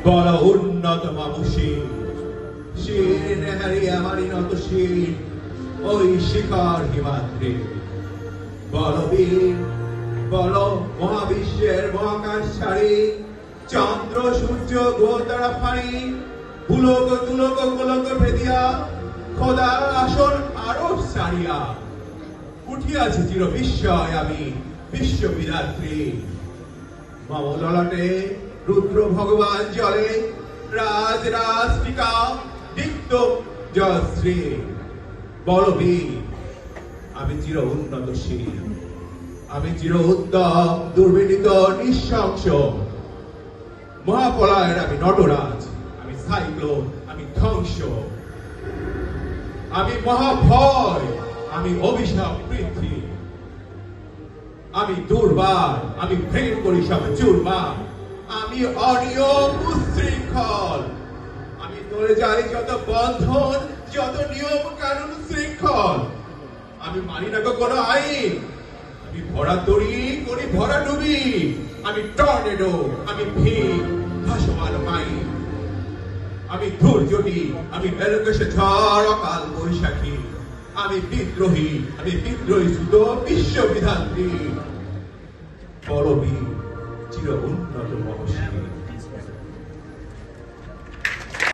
বল উন্নত মামুষীর শির নেহারি আমারই নত শির ওই শিখর হিমাদ্রি। বল বীর বল মহাবিশ্বের মহাকাশ ছাড়ি চন্দ্র সূর্য গ্রহ তারা ফাঁড়ি ভুলক তুলক গোলক ভেদিয়া খোদার আসন আরো সারিয়া উঠিয়াছি চির বিস্ময় আমি বিশ্ববিধাত্রী। মম ললাটে রুদ্র ভগবান জলে রাজ রাজ টিকা দীপ্ত জয়শ্রী। বলবীর আমি চির উন্নতশীল, আমি চির উদ্যম দুর্বিনীত নিঃশংস। মহাপলায়ের আমি নটরাজ, আমি সাইক্লোন, আমি ধ্বংস। আমি মহাভয়, আমি অভিশাপ পৃথ্বী। আমি দুর্বার, আমি ভেঙে করি সব চুরমার। আমি অনিয়ম উশৃঙ্খল, আমি তোলে যাই যত বন্ধন যত নিয়ম কানুন শৃঙ্খল। আমি মানি না কোনো আইন, আমি ভরা তরি করি ভরা ডুবি। আমি টর্নেডো, আমি ভিড় ভাসমান মাইন। আমি দুর্যোগী, আমি মেলকেশে ঝড় অকাল বৈশাখী। আমি বিদ্রোহী, আমি বিদ্রোহী সুত বিশ্ববিধাত্রী। বলবীর চির উন্নত মহর্ষি।